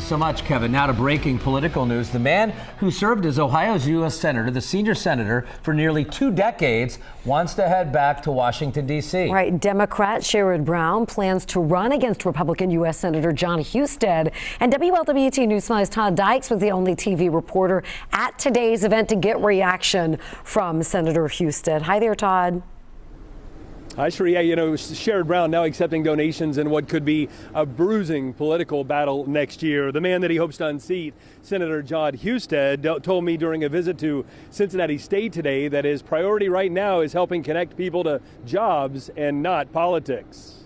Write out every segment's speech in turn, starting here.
you so much, Kevin. Now to breaking political news. The man who served as Ohio's U.S. Senator, the senior senator for nearly 2 decades, wants to head back to Washington, D.C. Right. Democrat Sherrod Brown plans to run against Republican U.S. Senator John Husted. And WLWT News 5's Todd Dykes was the only TV reporter at today's event to get reaction from Senator Husted. Hi there, Todd. Hi, Sherry. Yeah, Sherrod Brown now accepting donations in what could be a bruising political battle next year. The man that he hopes to unseat, Senator John Husted, told me during a visit to Cincinnati State today that his priority right now is helping connect people to jobs and not politics.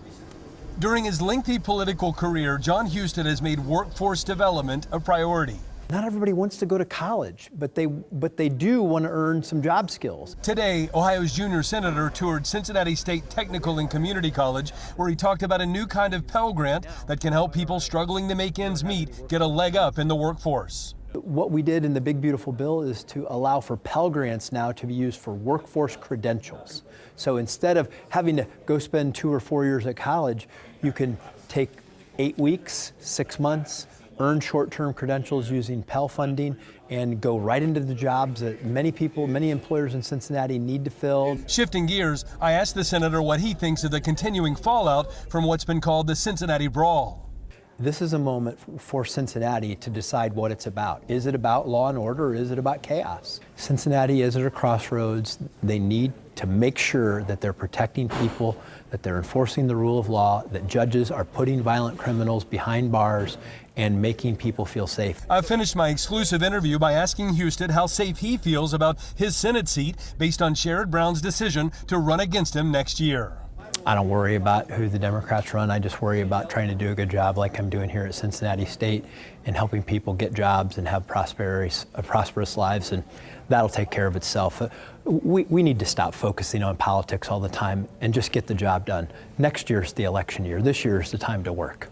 During his lengthy political career, John Husted has made workforce development a priority. Not everybody wants to go to college, but they do want to earn some job skills. Today, Ohio's junior senator toured Cincinnati State Technical and Community College, where he talked about a new kind of Pell Grant that can help people struggling to make ends meet get a leg up in the workforce. What we did in the big beautiful bill is to allow for Pell Grants now to be used for workforce credentials. So instead of having to go spend 2 or 4 years at college, you can take 8 weeks, 6 months, earn short-term credentials using Pell funding, and go right into the jobs that many employers in Cincinnati need to fill. Shifting gears, I asked the senator what he thinks of the continuing fallout from what's been called the Cincinnati Brawl. This is a moment for Cincinnati to decide what it's about. Is it about law and order, or is it about chaos? Cincinnati is at a crossroads. They need to make sure that they're protecting people, that they're enforcing the rule of law, that judges are putting violent criminals behind bars and making people feel safe. I finished my exclusive interview by asking Husted how safe he feels about his Senate seat based on Sherrod Brown's decision to run against him next year. I don't worry about who the Democrats run. I just worry about trying to do a good job like I'm doing here at Cincinnati State and helping people get jobs and have prosperous lives, and that'll take care of itself. We need to stop focusing on politics all the time and just get the job done. Next year's the election year. This year is the time to work.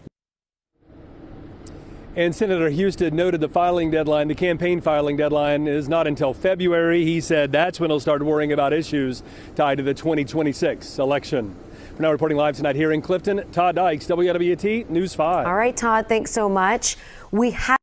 And Senator Husted noted the campaign filing deadline is not until February. He said that's when he'll start worrying about issues tied to the 2026 election. We're now reporting live tonight here in Clifton. Todd Dykes, WLWT News 5. All right, Todd, thanks so much. We have